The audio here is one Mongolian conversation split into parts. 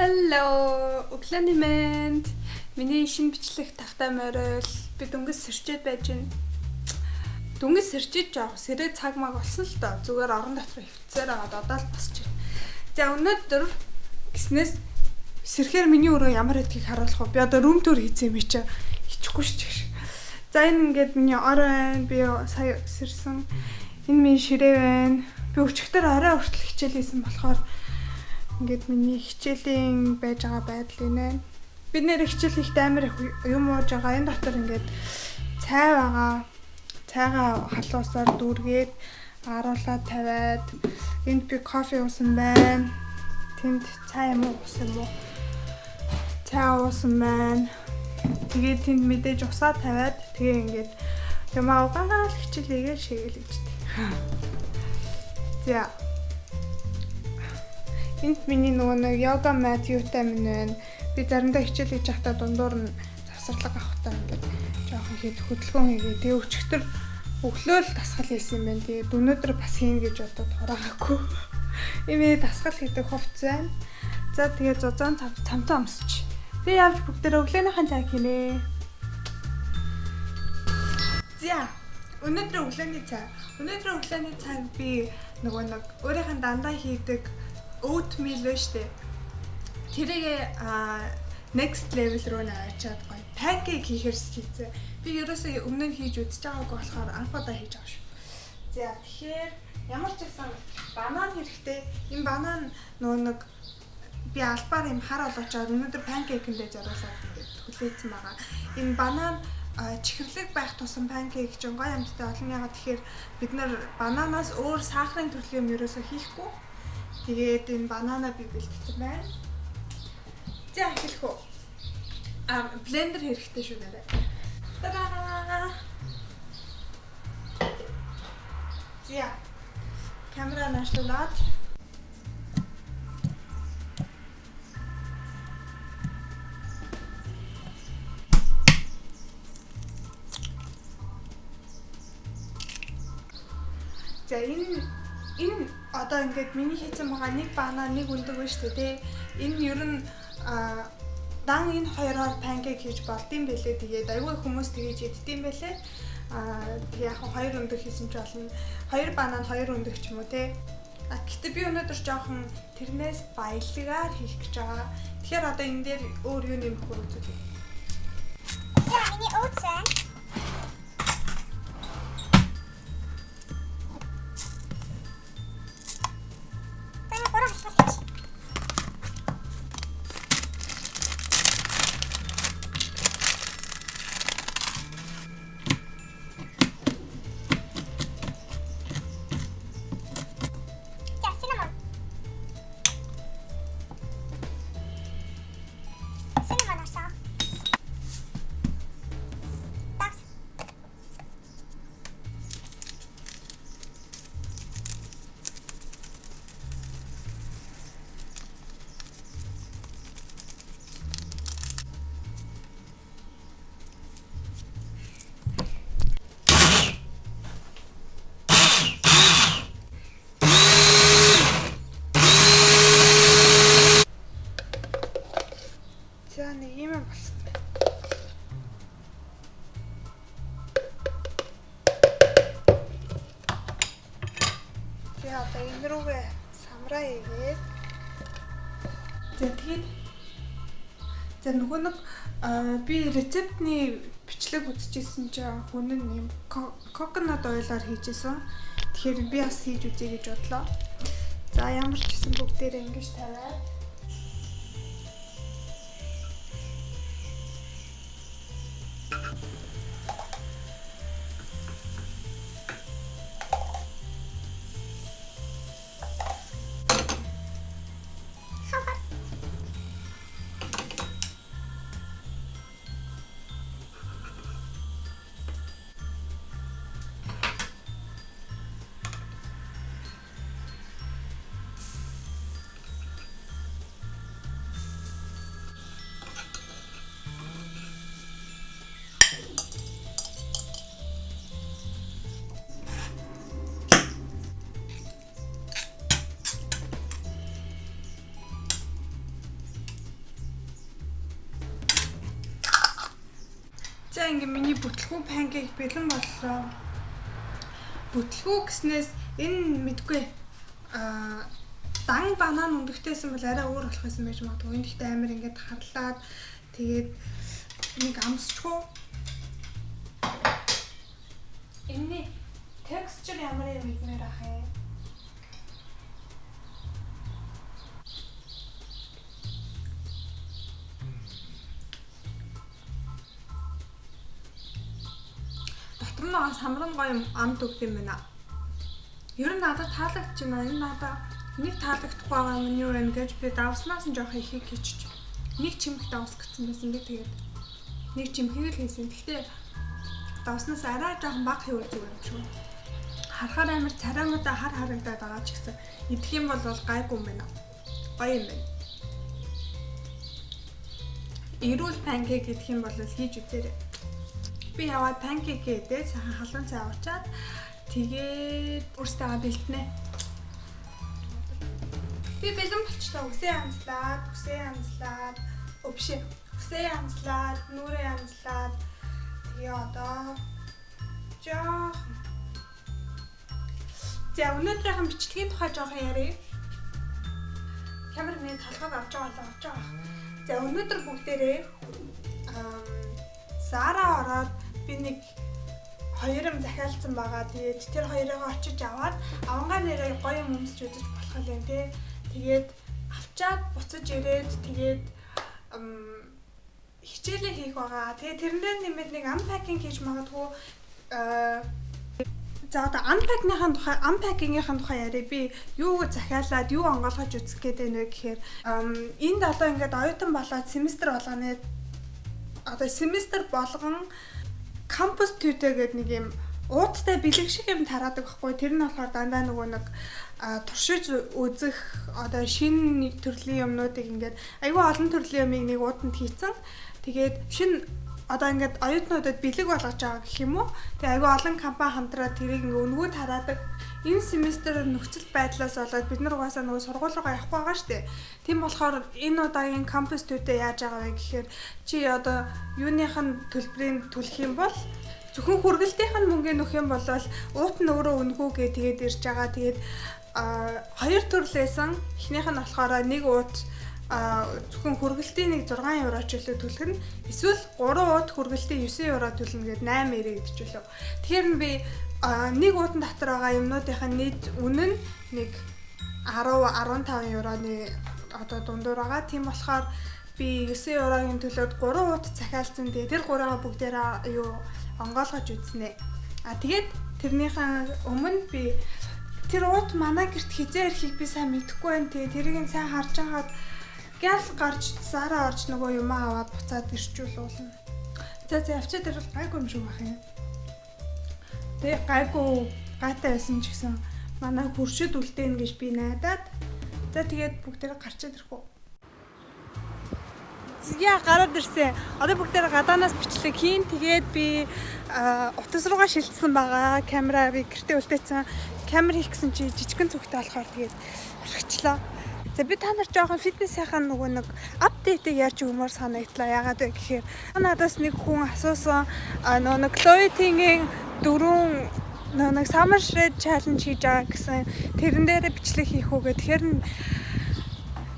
Hello, өглөөний мэнд. Миний шинэ бичлэг тахтай морил. Би дүнгис сэрчээд байж байна. Дүнгис сэрчиж жаа. Сэрээ цаг маг болсон л доо. Зүгээр орон дотор хөвцөөр аваад одоо л босч байна. За өнөөдөр гиснээс сэрхээр миний өрөө ямар гэдгийг харуулах вэ? Би одоо рум тур хийсэн юм чи хичихгүй ш. За энэ ингээд миний ор байна. Би сая сэрсэн. Энэ миний ширээ байна. Би өчигдөр орой хүртэл хичээл хийсэн болохоор ингээд миний хичээлийн байж байгаа байдал энэ. Бид нэр хичээл хийхдээ амар юм ууж байгаа. Энэ дотор ингээд цай байгаа. Цайгаа халуусаар дүүргээд аруулаад тавиад энд би кофе уусан байна. Тэнд цай юм уусан юм уу? Цай уусан байна. Тэгээд тэнд мэдээж усаа тавиад тэгээ ингээд юм аагаал хичээлээгээ шигээл гэжтэй. За. Энд миний нөгөө нэг йога мат юутай минь байна. Би заримдаа хичээл хийж байхдаа дундуур нь завсарлага авахтаа ингээд жоохон хэд хөдөлгөөн хийгээ. Тэгээ өчигдөр өглөө л дасгал хийсэн юм байна. Тэгээ өнөөдөр бас хийнэ гэж бодоод хураагаагүй. Имээ дасгал хийдэг хувц байна. За тэгээ зузаан цамтаа өмсч. Би явж бүгдээ өглөөнийхэн цаг хийнэ. За өнөөдөр өглөөний цаг. Өнөөдөр өглөөний цаг би нөгөө нэг өөрийнх нь дандаа хийдэг oatmeal вэ штэ. Тэрийг next level руу наваачаад гоё pancake хийхээр шийдсэн. Би ерөөсөө өмнө нь хийж үзэж байгаагүй болохоор анхудаа хийж байгаа шүү. За тэгэхээр ямар ч гэсэн банан хэрэгтэй. Энэ банан нөгөө нэг би албаар юм хар олоочоод өнөөдөр pancake-ндээ зориулаад ингээд хүлээсэн байгаа. Энэ банан чихэрлэг байх тусам pancake чинь гоё амттай олон ягаад тэгэхээр бид нар бананаас өөр сахарын төрлийн юм ерөөсөө хийхгүй. Тэгээд энэ банана би бэлтгэсэн байна. За эхлэх үү. Блендер хэрэгтэй шүү нэрэ. Та-даа. За. Камера нашлуулаад. За энэ одоо ингээд миний хийсэн байгаа нэг банан нэг өндөг байна шүү дээ. Энэ ер нь дан энэ хоёроор pancake хийж болдсон байлээ. Тэгээд аюул хүмүүс тэгэж иддэм байлээ. Тэгээ яг хоёр өндөг хийсэн ч болно. Хоёр банан хоёр өндөг ч юм уу те. Гэхдээ би өнөөдөр жоохон тэрнээс баялагаар хийх гэж байгаа. Тэгэхээр одоо энэ дээр өөр юу нэмэх вэ үзүүлээ. За миний oats байна. За нэг юм болсон. За одоо энэ рүүгээ самраа хийгээд. За тэгээд за нөгөө нэг би рецептний бичлэг үзчихсэн чинь хүн нь юм coconut oil-аар хийжсэн. Тэгэхээр би бас хийж үзье гэж бодлоо. За ямар ч гэсэн бүгдээрээ ингэж тавиад За ингээ миний бүтлгүү панкейк бэлэн боллоо. Бүтлгүү гэснээс энэ мэдгүй дан банан өндөгтэйсэн бол арай өөр болох байсан байж магадгүй. Энд ихтэй амар ингээд харлаад тэгээд нэг амсчихгүй. Энэний texture ямар юм идмээр ах юм. Дотор нь самран гоё амт өгд юм байна. Ер нь надад таалагдж байна. Энэ надад нэг таалагдахгүй байгаа юм юу вэ гэж би давснаас нь жоох ихийг хийчих. Нэг чимэг давс гэсэн байсан би тэгээд нэг чимхийг л хийсэн. Гэхдээ давснаас арай жоохон бага хийвэл зүгээр юм шиг. Харахаар амар царайнуудаа хар харагдаад байгаа ч гэсэн идэх юм бол гайгүй юм байна. Гоё юм байна. Ирүүл панкейк идэх юм бол хийж үзээрэй. Би яваад панкейк идээд сайхан халуун цай уучаад тэгээд өөртөө бэлтнэ. Би бэлэн болчихлоо. Үсээ янзлаад, үсээ янзлаад, нүрээ янзлаад. Тэгээ одоо жоох. За өнөөдрийнхэн бичлэгийн тухай жоох ярив. Камерны талхаг авч байгаа. За өнөөдөр бүгдээрээ Сара ороод би нэг хоёр юм захиалсан байгаа. Тэгээд тэр хоёроо очиж аваад авангаа нэрээ гоё юм өмсч үзэж болох юм тий. Тэгээд авчаад буцаж ирээд тэгээд хичээлээ хийх байгаа. Тэгээд тэрнээ нэмээд нэг unpacking хийж магадгүй за одоо unpacking-ийн тухай яриа. Би юу захиалаад юу онгойлгож үзэх гээд байна вэ гэхээр энд одоо ингээд оюутан болоод семестр болгоны одоо семестр болгон кампус түйтэй гэдэг нэг юм ууттай бэлэг шиг юм тараадаг байхгүй. Тэр нь болохоор дандаа нөгөө нэг туршиж үзэх одоо шинэ төрлийн юмнуудыг ингээд айгүй олон төрлийн юмыг нэг уутанд хийцэн. Тэгээд шинэ одоо ингээд оюутнуудад бэлэг болгож байгаа гэх юм уу. Тэгээ айгүй олон компани хамтраад тэрийг ингээ өнгөө тараадаг. Энэ семестр нөхцөл байдлаас болоод бид нар угаасаа нөгөө сургууль руу явахгүй байгаа штэ. Тийм болохоор энэ удаагийн кампус төвдөө яаж байгаа вэ гэхээр чи одоо юуных нь төлбөрийн төлөх юм бол зөвхөн хүргэлтийнх нь мөнгөний нөх юм болол уут нь өөрөө өнгөөгээ тэгээд ирж байгаа. Тэгээд хоёр төрлөөсөн эхнийх нь болохоор нэг уут зөвхөн хүргэлтийн нэг 6 евро ч илүү төлөх нь эсвэл 3 уут хүргэлтийн 9 евро төлнө гэдэг 8 эрэг идчихлөө. Тэгэхээр би нэг уутан дотор байгаа юмнуудынх нь нийт үнэ нь нэг 10-15 евроны одоо дундуур байгаа. Тийм болохоор би 9 еврогийн төлөөд 3 уут захиалсан. Тэр 3-аа бүгдээрээ юу онгойлгож үзнэ. Тэгээд тэрнийхэн өмнө би тэр уут манай гэрт хизээ ирэхийг би сайн мэдэхгүй байна. Тэрийг сайн харж байгаад газ гарч Сара орж нөгөө юм аваад буцаад ирчүүл уулна. За явчаад ирвэл гайгүй юм шиг байх юм. Тэгээ гайгүй гайтай байсан ч гэсэн манай хуршид үлдээн гэж би найдаад. За тэгээд бүгдээрээ гарчаад ирэх үү. Зя гараад ирсэн. Одоо бүгдээрээ гадаанаас бичлэг хийн. Тэгээд би утас руугаа шилжсэн байгаа. Камера би гэртээ үлдээсэн. Камер хийх гэсэн чи жижигхэн зүгтэй болохоор тэгээд орхичлаа. За би та нар жоохон фитнесийнхаа нөгөө нэг апдейтыг ярьж өгмөр санагдлаа. Яагаад вэ гэхээр надаас нэг хүн асуусан нөгөө нэг Chloe-ийн 4 нэг Summer Shred challenge хийж байгаа гэсэн тэрэн дээрээ бичлэг хийх үгээ. Тэгэхээр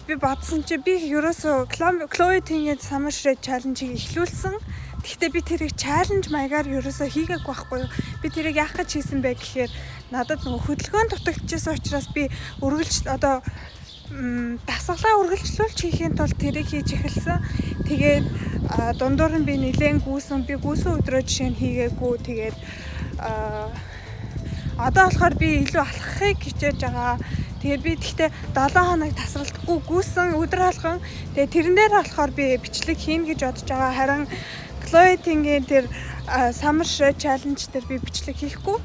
би бодсон чи би ерөөсөө Chloe-ийн Summer Shred challenge-ийг эхлүүлсэн. Гэхдээ би тэрийг challenge маягаар ерөөсөө хийгээгүй байхгүй юу. Би тэрийг яах гэж хийсэн бэ гэхээр надад нөгөө хөдөлгөөн дутагдчихсан учраас би үргэлж одоо дасгалаа үргэлжлүүлж хийхийн тулд тэрийг хийж эхэлсэн. Тэгээд дундуур нь би нэлээд гүйсэн. Би гүйсэн өдрөө жишээ нь хийгээгүй. Тэгээд одоо болохоор би илүү алхахыг хичээж байгаа. Тэгээд би тэгтээ 7 хоног тасралтгүй гүйсэн өдөр алхан. Тэгээд тэрэн дээр болохоор би бичлэг хийнэ гэж бодож байгаа. Харин Chloe-ийн тэр Summer Shred challenge дээр би бичлэг хийхгүй.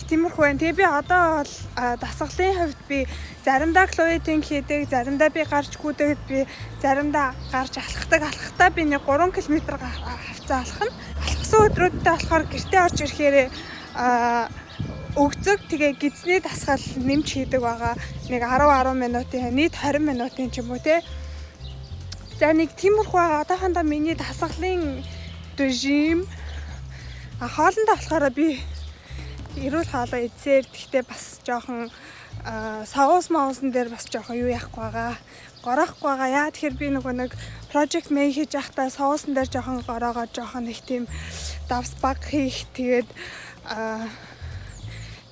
Тиймэрхүү байна. Тэгээ би одоо бол дасгалын хувьд би заримдаа Chloe-ийн хийдэг, заримдаа би гарч гүйдэг, би заримдаа гарч алхахтаа би нэг 3 км хавцаа алхана. Алхсан өдрүүддээ болохоор гэртээ орж ирэхээр өгцөг тэгээ гидсний дасгал нэмж хийдэг байгаа. Нэг 10 минутын нийт 20 минутын ч юм уу те. За нэг тиймэрхүү байгаа. Одоохондоо миний дасгалын режим хоолндоо болохоор би эрүүл хоолоо эзээр гэхдээ бас жоохон саус маусан дээр бас жоохон юу яахгүй байгаа. Горохгүй байгаа. Яа тэгэхээр би нөгөө нэг project may хийж байхдаа саусан дээр жоохон гороогоо жоохон нэг тийм давс баг хийх тэгээд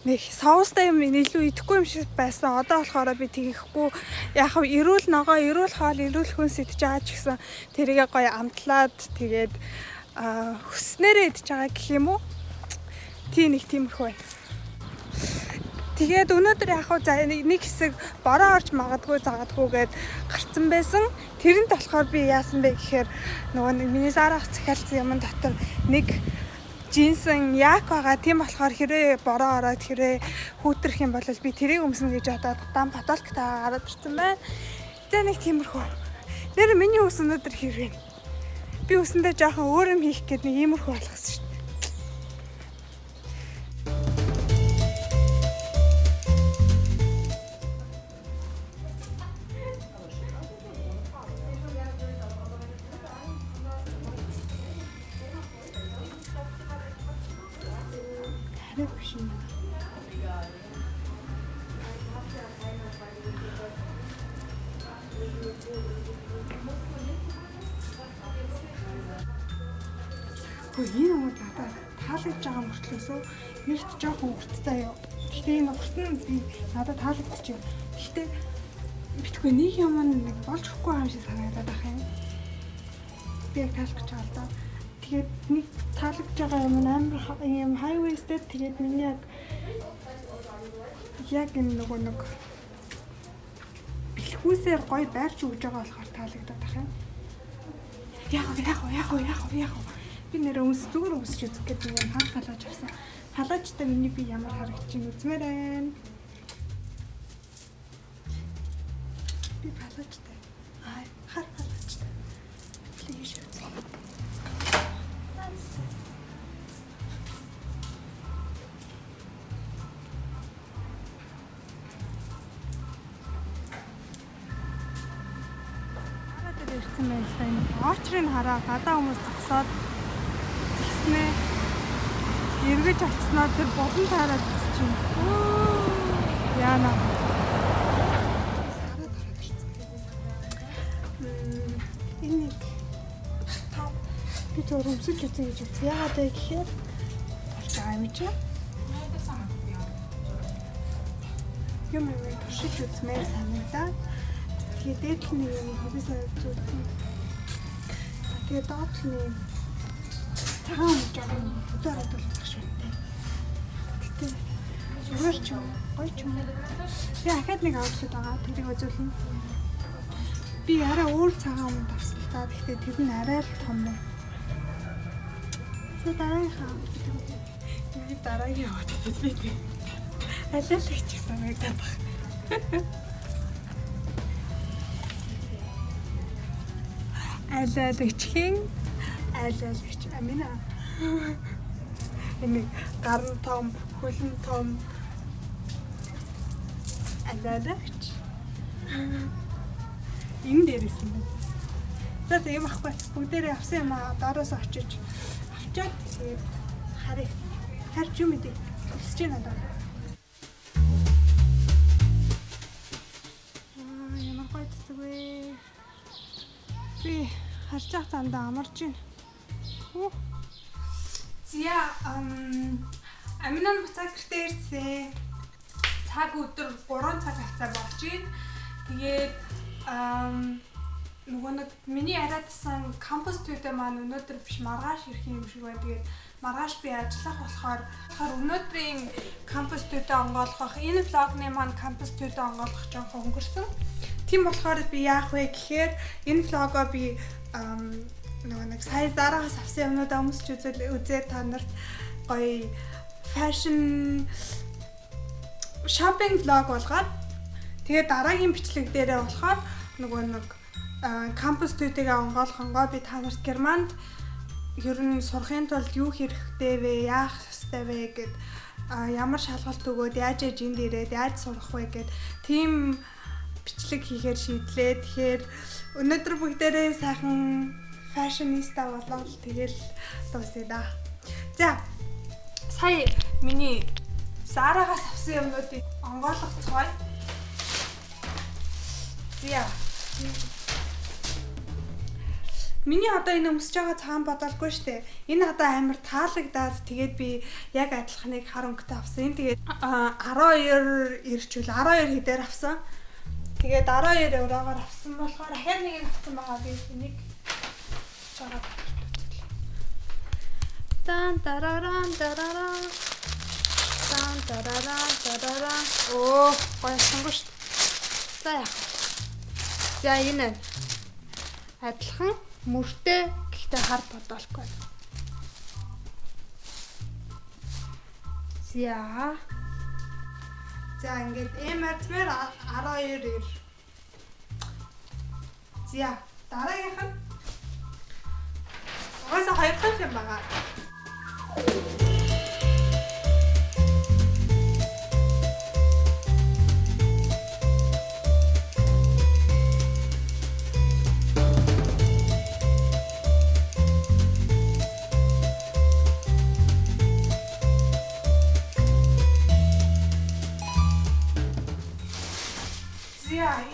нэг саустай юм илүү идэхгүй юм шиг байсан. Одоо болохоор би тийхгүй яг хав эрүүл ногоо, эрүүл хоол, эрүүл хүнс идэж байгаа ч гэсэн тэрийгээ гоё амтлаад тэгээд хүснээрээ идэж байгаа гэх юм уу? Тийм нэг тиймэрхүү байна. Тэгээд өнөөдөр яг хав нэг хэсэг бороо орж загадгүйгээд гарцсан байсан. Тэрэнд болохоор би яасан бэ гэхээр нөгөө нэг миний зарах захиалсан юм дотор нэг жинсэн яг байгаа. Тийм болохоор хэрэг бороо ороод хэрэг хүүтрэх юм бол би тэрийг өмснө гэж бодоод дан ботолктаа гараад ирсэн байна. За нэг тиймэрхүү. Нэр миний ус өнөөдөр хэрэг. Би усэндээ жоохон өөр юм хийх гээд нэг иймэрхүү болгосон шүү дээ. Энэ юм надад таалагдж байгаа мөртлөөсөө нэгт жоохон урттай юу. Гэхдээ энэ урт нь би надад таалагдчих юм. Гэхдээ битгүй нэг юм нэг болж өгөхгүй юм шиг санагдаад байх юм. Би яг таалагдж байгаа л да. Тэгээд нэг таалагдж байгаа юм амар юм highway-стэй тэгээд миний яг энэ нөгөө нэг бэлхүүсээр гоё байрч өгж байгаа болохоор таалагдаад байх юм. Яг би нэр зүгээр өмсч үзэх гэдэг юм хаан халааж авсан. Халаажтай миний би ямар харагдаж байна үзмээр байна. Би халаажтай. Хар халаажтай. Плиш. Хараад ирсэн байл та энэ очрыг хараа гадаа хүмүүс зогсоод эргэж очсноо тэр болон таараад зогсож байна. Яана. Сараад хараад ирсэн. Энэ топ би зөв өмсөж үзье гэж үзье. Яагаад вэ гэхээр болж байгаа юм чи. Юм туршиж үзмээр санагдаад. Тэгээд дээдл нэг юм хөвсөө зүгтэн. Тэгээд доотлох нэг таам жаа өдөрөд бол багш үнтэй. Гэтэ зүгээр ч гоё ч юм. Би ахад нэг авчихад байгаа. Тэрийг үзүүлнэ. Би арай өөр цагаан юм тавсан л та. Гэтэ тэр нь арай л том байна. За дараагийнхаа би дараагийн яваад би. Алиал их ч санагдаад байна. Алиалагчхийн алиалагч амина. Энэ гар нь том, хөл нь том. Алиалагч. Энэ дээрээс юм. За тийм ахгүй. Бүгдээрээ авсан юм аа. Доороос очиж авчаад тэгээд харъя. Харж юм идэ. Өсөж байна даа. Ямар гоё цэцэг вэ? Би харж байгаа зандаа амарч байна. Зя аминан буцаа гэртээ ирсэн. Цаг өдөр 3 цаг хавцаа болж байна. Тэгээд нөгөө нэг миний араадсан кампус төвдөө маань өнөөдөр биш маргааш ирэх юм шиг байна. Тэгээд маргааш би ажиллах болохоор өнөөдрийн кампус төвдөө онгойлгох, энэ влогны маань кампус төвдөө онгойлгох жоохон өнгөрсөн. Тийм болохоор би яах вэ гэхээр энэ влогоо би нөгөө нэг сая дараагаас авсан юмнуудаа өмсч үзээд та нарт гоё fashion shopping vlog болгоод тэгээд дараагийн бичлэг дээрээ болохоор нөгөө нэг кампус төвтэйгээ онгойлгонгоо би та нарт Германд ер нь сурахын тулд юу хэрэгтэй вэ, яах ёстой вэ гэд ямар шалгалт өгөөд яаж энд ирээд яаж сурах вэ гэд тийм бичлэг хийхээр шийдлээ. Тэгэхээр өнөөдөр бүгдээрээ сайхан фэшниста болоод тэгэл дуусъя да. За сая миний Зарагаас авсан юмнуудыг онгойлгоцгоё. За. Миний одоо энэ өмсөж байгаа цагаан бодолгүй штэ. Энэ одоо амар таалагдаад тэгээд би яг адилханыг хар өнгөтэй авсан. Энэ тэгээд 12 ирчүүл 12 хэдээр авсан. Тэгээд 12 евроогоор авсан болохоор дахиад нэг авсан байгаа би энийг чагаа. Дан дараран дараран. Дан дараран дараран. Оо, гоё сонгож штэ. За яах. За энэ адилхан мөртэй гэхдээ хар бодолгүй. За ингээд эмэртмэр 12 ир. За дараагийнх нь угаасаа хоёр дахь юм байгаа.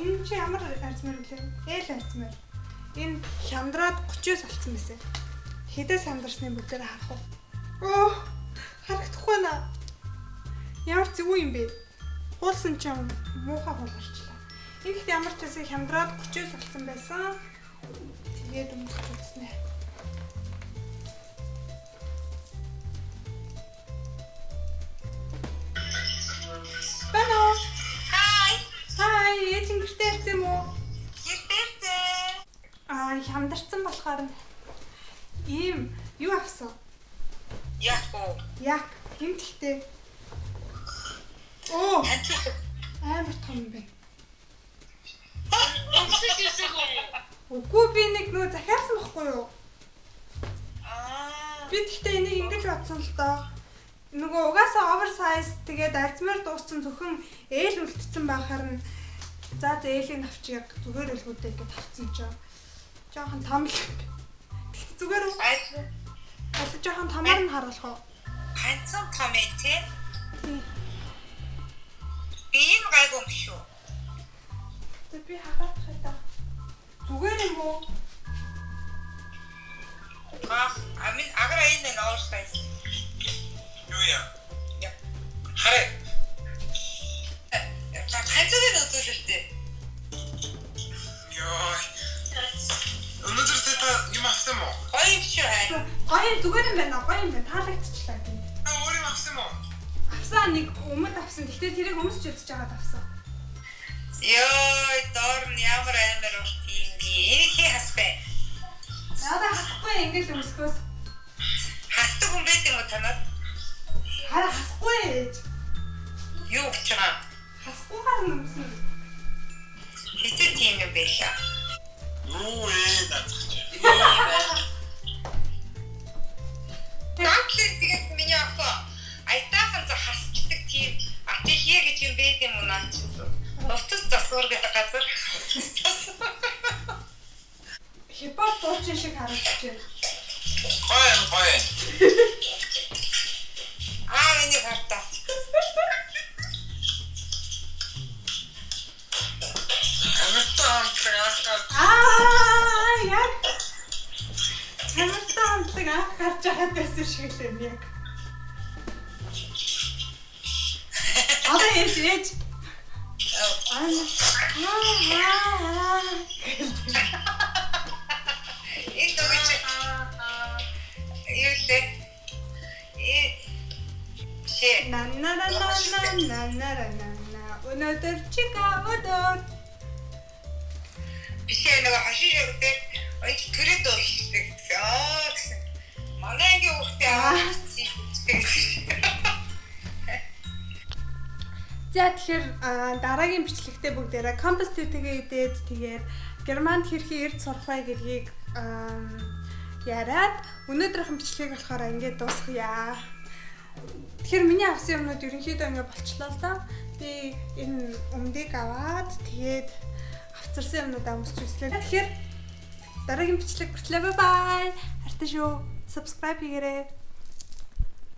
Энэ чи ямар арзмаар үлээ? Ээл арзмаар. Энэ хямдраад 30-оос олцсон байсан. Хэдээс хямдарсны бүгдээр харах уу? Оо, харагдахгүй наа. Ямар зүг юм бэ? Хуулсан ч юм муухай хуулгарчлаа. Энэ гэхдээ ямар ч байсан хямдраад 30-оос олцсон байсан. Тэгээд өмсөж үзснэ. Бано. Хай, ээжин гэртээ ирсэн юм уу? Гэртээ. Хямдарсан болохоор ийм юу авсан? Яг уу. Яг хэмтэлтэй. Оо, амар том юм байна. Үгүй би нэг нөө захиалсан байхгүй юу? Би тэгтээ энийг ингэж бодсон л доо. Нөгөө угаасаа оверсайз тэгээд арзмаар дууссан зөвхөн ээл үлдсэн байхаар нь за ээлийн авчиг зүгээр үлгүүдээ гэж авсан ч жоохон том л. Тэгт зүгээр үү? Аль жоохон томор нь харуулах уу? Ганцхан том ээ тий. Ийм гайгүй биш үү? Тэг би хагаад хайтаа. Зүгээр юм уу? Амин агра энэ оверсайз. Юу яа? Хараа. Ханцгийн өдөртэй. Йоо. Өнөөдөр та юм авсан мó? Гоё юм шүү хай. Гоё зүгээр юм байна. Гоё юм байна. Таалагдчихлаа тийм. Өөр юм авсан мó? Авсан нэг өмд авсан. Гэхдээ тэрийг өмсч үзэж байгаад авсан. Йоо, доор нь ямар амар урт юм бэ? Энийг хий хасбай. Надаа хасахгүй ингээл өмсгөөс. Хасдаг юм байт юм уу танад? Хараа хасахгүй ээж. Юу гэж байгаа? Хасгүйгээр нь өмснө. Хэцүү тийм юм байлаа. Юу наадах чи. Танки тэгээд миний аваа айтаахан за хасчдаг тийм атихие гэж юм байт юм уу наа чи. Нутас засвар гэдэг газар. Хипхоп дуучин шиг харагдаж байна. Гоё. Энийг хартаа. Яг. Хамтдаг анх гарч байгаад байсан шиг л юм яг. Одоо ээж. Энэ дөрөж. Юулээ. Өнөөдөр чика өдөр. Бишээ нэг хашиж өгдөг. Ой төрөд өштэй гэсэн. Гэсэн. Манайгийн хүүхдээ За тэгэхээр дараагийн бичлэгтээ бүгдээрээ компас твтэйгээ идээд тэгээд германд хэрхэн эрд сурах вэ гэдгийг яриад өнөөдрийнхэн бичлэгийг болохоор ингээд дуусгая. Тэгэхээр миний авсан юмнууд ерөнхийдөө ингээд болчлоо л доо. би энэ өмдөг аваад тэгээд авцарсан юмнуудаа өмсч үзлээ. Тэгэхээр дараагийн бичлэг хүртэл бай бай. Хартай шүү. Subscribe хийгээрэй.